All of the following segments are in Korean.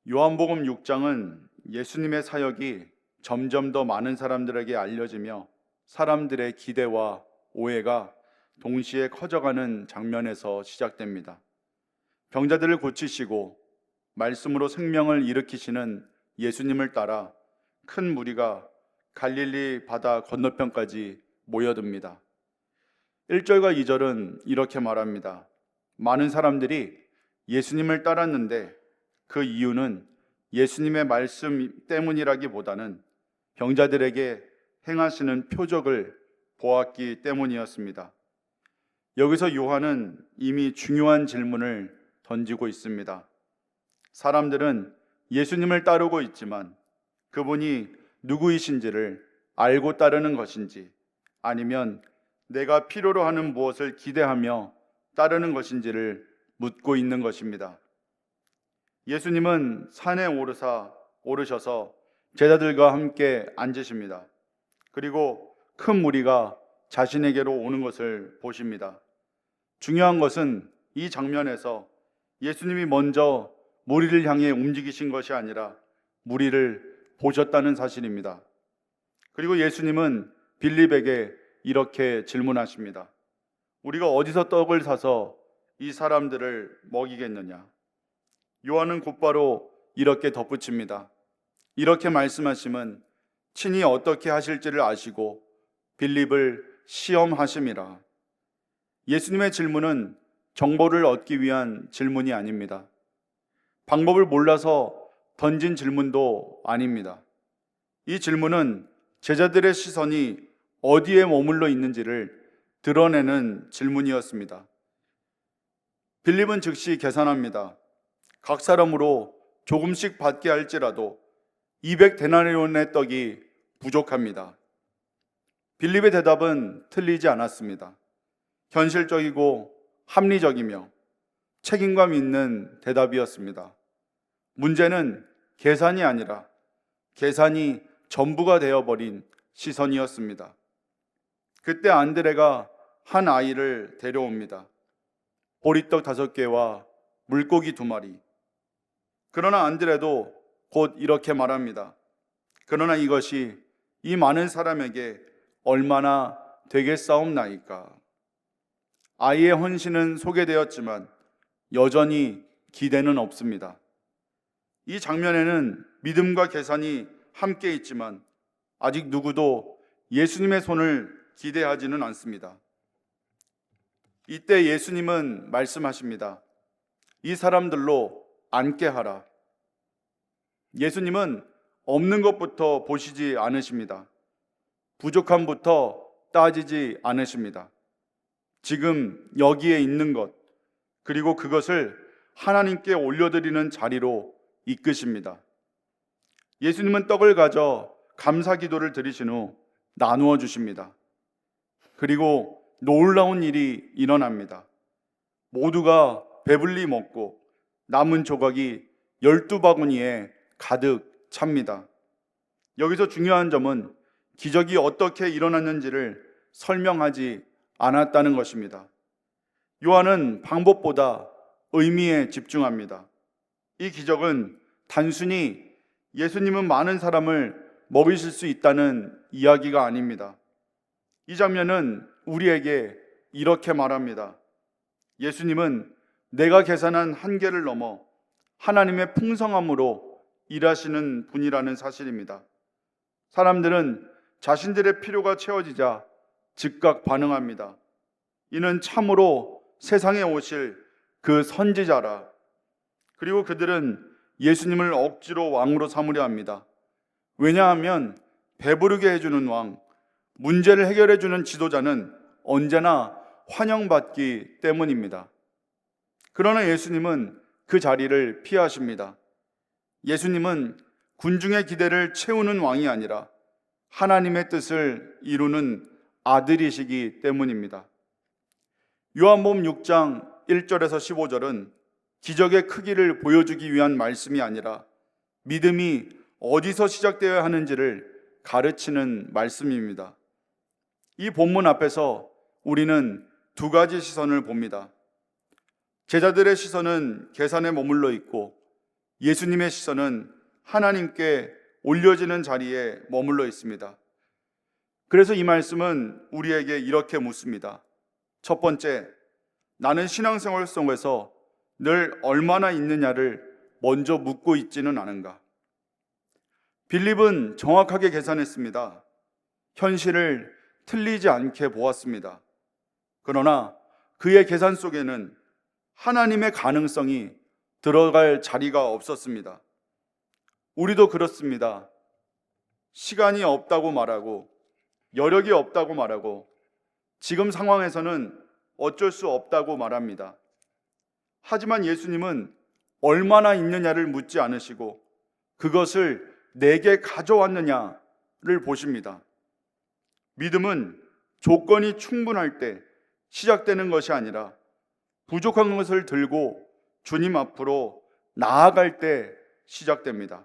요한복음 6장은 예수님의 사역이 점점 더 많은 사람들에게 알려지며 사람들의 기대와 오해가 동시에 커져가는 장면에서 시작됩니다. 병자들을 고치시고 말씀으로 생명을 일으키시는 예수님을 따라 큰 무리가 갈릴리 바다 건너편까지 모여듭니다. 1절과 2절은 이렇게 말합니다. 많은 사람들이 예수님을 따랐는데 그 이유는 예수님의 말씀 때문이라기보다는 병자들에게 행하시는 표적을 보았기 때문이었습니다. 여기서 요한은 이미 중요한 질문을 던지고 있습니다. 사람들은 예수님을 따르고 있지만 그분이 누구이신지를 알고 따르는 것인지 아니면 내가 필요로 하는 무엇을 기대하며 따르는 것인지를 묻고 있는 것입니다. 예수님은 산에 오르셔서 제자들과 함께 앉으십니다. 그리고 큰 무리가 자신에게로 오는 것을 보십니다. 중요한 것은 이 장면에서 예수님이 먼저 무리를 향해 움직이신 것이 아니라 무리를 보셨다는 사실입니다. 그리고 예수님은 빌립에게 이렇게 질문하십니다. 우리가 어디서 떡을 사서 이 사람들을 먹이겠느냐? 요한은 곧바로 이렇게 덧붙입니다. 이렇게 말씀하심은 친히 어떻게 하실지를 아시고 빌립을 시험하심이라. 예수님의 질문은 정보를 얻기 위한 질문이 아닙니다. 방법을 몰라서 던진 질문도 아닙니다. 이 질문은 제자들의 시선이 어디에 머물러 있는지를 드러내는 질문이었습니다. 빌립은 즉시 계산합니다. 각 사람으로 조금씩 받게 할지라도 200데나리온의 떡이 부족합니다. 빌립의 대답은 틀리지 않았습니다. 현실적이고 합리적이며 책임감 있는 대답이었습니다. 문제는 계산이 아니라 계산이 전부가 되어버린 시선이었습니다. 그때 안드레가 한 아이를 데려옵니다. 보리떡 5개와 물고기 2마리. 그러나 안드레도 곧 이렇게 말합니다. 그러나 이것이 이 많은 사람에게 얼마나 되겠사옵나이까. 아이의 헌신은 소개되었지만 여전히 기대는 없습니다. 이 장면에는 믿음과 계산이 함께 있지만 아직 누구도 예수님의 손을 기대하지는 않습니다. 이때 예수님은 말씀하십니다. 이 사람들로 앉게 하라. 예수님은 없는 것부터 보시지 않으십니다. 부족함부터 따지지 않으십니다. 지금 여기에 있는 것, 그리고 그것을 하나님께 올려드리는 자리로 이끄십니다. 예수님은 떡을 가져 감사 기도를 드리신 후 나누어 주십니다. 그리고 놀라운 일이 일어납니다. 모두가 배불리 먹고 남은 조각이 12바구니에 가득 찹니다. 여기서 중요한 점은 기적이 어떻게 일어났는지를 설명하지 않았다는 것입니다. 요한은 방법보다 의미에 집중합니다. 이 기적은 단순히 예수님은 많은 사람을 먹이실 수 있다는 이야기가 아닙니다. 이 장면은 우리에게 이렇게 말합니다. 예수님은 내가 계산한 한계를 넘어 하나님의 풍성함으로 일하시는 분이라는 사실입니다. 사람들은 자신들의 필요가 채워지자 즉각 반응합니다. 이는 참으로 세상에 오실 그 선지자라. 그리고 그들은 예수님을 억지로 왕으로 삼으려 합니다. 왜냐하면 배부르게 해주는 왕, 문제를 해결해주는 지도자는 언제나 환영받기 때문입니다. 그러나 예수님은 그 자리를 피하십니다. 예수님은 군중의 기대를 채우는 왕이 아니라 하나님의 뜻을 이루는 아들이시기 때문입니다. 요한복음 6장 1절에서 15절은 기적의 크기를 보여주기 위한 말씀이 아니라 믿음이 어디서 시작되어야 하는지를 가르치는 말씀입니다. 이 본문 앞에서 우리는 2가지 시선을 봅니다. 제자들의 시선은 계산에 머물러 있고 예수님의 시선은 하나님께 올려지는 자리에 머물러 있습니다. 그래서 이 말씀은 우리에게 이렇게 묻습니다. 첫 번째, 나는 신앙생활 속에서 늘 얼마나 있느냐를 먼저 묻고 있지는 않은가? 빌립은 정확하게 계산했습니다. 현실을 틀리지 않게 보았습니다. 그러나 그의 계산 속에는 하나님의 가능성이 들어갈 자리가 없었습니다. 우리도 그렇습니다. 시간이 없다고 말하고 여력이 없다고 말하고 지금 상황에서는 어쩔 수 없다고 말합니다. 하지만 예수님은 얼마나 있느냐를 묻지 않으시고 그것을 내게 가져왔느냐를 보십니다. 믿음은 조건이 충분할 때 시작되는 것이 아니라 부족한 것을 들고 주님 앞으로 나아갈 때 시작됩니다.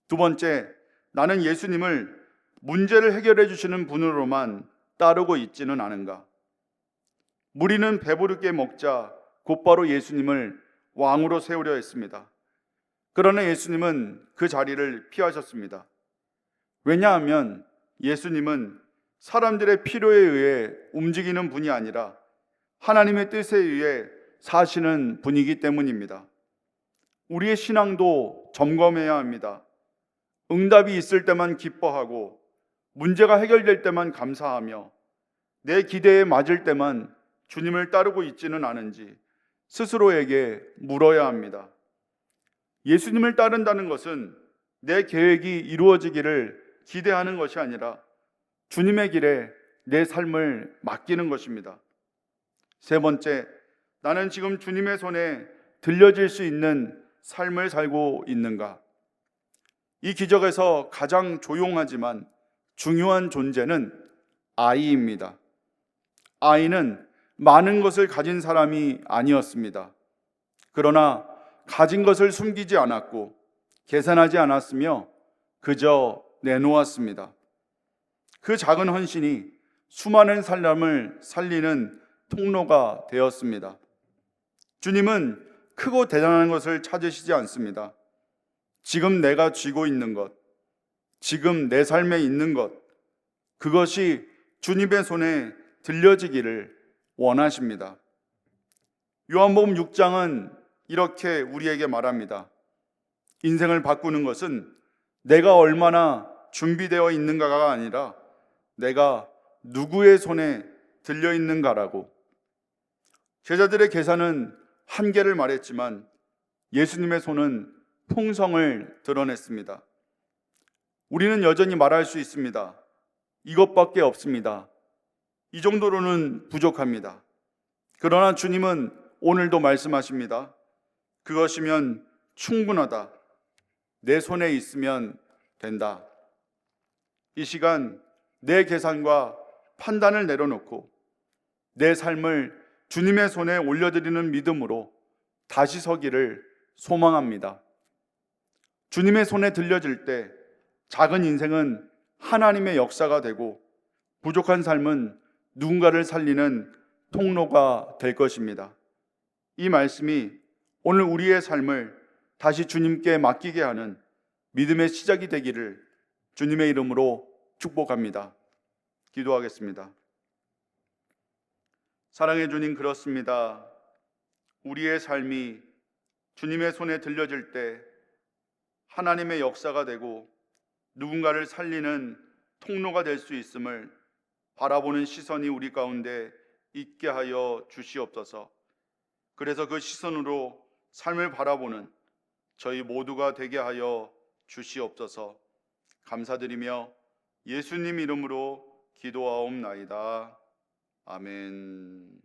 두 번째, 나는 예수님을 문제를 해결해 주시는 분으로만 따르고 있지는 않은가? 무리는 배부르게 먹자 곧바로 예수님을 왕으로 세우려 했습니다. 그러나 예수님은 그 자리를 피하셨습니다. 왜냐하면 예수님은 사람들의 필요에 의해 움직이는 분이 아니라 하나님의 뜻에 의해 사시는 분이기 때문입니다. 우리의 신앙도 점검해야 합니다. 응답이 있을 때만 기뻐하고 문제가 해결될 때만 감사하며 내 기대에 맞을 때만 주님을 따르고 있지는 않은지 스스로에게 물어야 합니다. 예수님을 따른다는 것은 내 계획이 이루어지기를 기대하는 것이 아니라 주님의 길에 내 삶을 맡기는 것입니다. 세 번째, 나는 지금 주님의 손에 들려질 수 있는 삶을 살고 있는가? 이 기적에서 가장 조용하지만 중요한 존재는 아이입니다. 아이는 많은 것을 가진 사람이 아니었습니다. 그러나 가진 것을 숨기지 않았고 계산하지 않았으며 그저 내놓았습니다. 그 작은 헌신이 수많은 사람을 살리는 통로가 되었습니다. 주님은 크고 대단한 것을 찾으시지 않습니다. 지금 내가 쥐고 있는 것, 지금 내 삶에 있는 것, 그것이 주님의 손에 들려지기를 원하십니다. 요한복음 6장은 이렇게 우리에게 말합니다. 인생을 바꾸는 것은 내가 얼마나 준비되어 있는가가 아니라 내가 누구의 손에 들려 있는가라고. 제자들의 계산은 한계를 말했지만 예수님의 손은 풍성을 드러냈습니다. 우리는 여전히 말할 수 있습니다. 이것밖에 없습니다. 이 정도로는 부족합니다. 그러나 주님은 오늘도 말씀하십니다. 그것이면 충분하다. 내 손에 있으면 된다. 이 시간 내 계산과 판단을 내려놓고 내 삶을 주님의 손에 올려드리는 믿음으로 다시 서기를 소망합니다. 주님의 손에 들려질 때 작은 인생은 하나님의 역사가 되고 부족한 삶은 누군가를 살리는 통로가 될 것입니다. 이 말씀이 오늘 우리의 삶을 다시 주님께 맡기게 하는 믿음의 시작이 되기를 주님의 이름으로 축복합니다. 기도하겠습니다. 사랑의 주님, 그렇습니다. 우리의 삶이 주님의 손에 들려질 때 하나님의 역사가 되고 누군가를 살리는 통로가 될 수 있음을 바라보는 시선이 우리 가운데 있게 하여 주시옵소서. 그래서 그 시선으로 삶을 바라보는 저희 모두가 되게 하여 주시옵소서. 감사드리며 예수님 이름으로 기도하옵나이다. 아멘.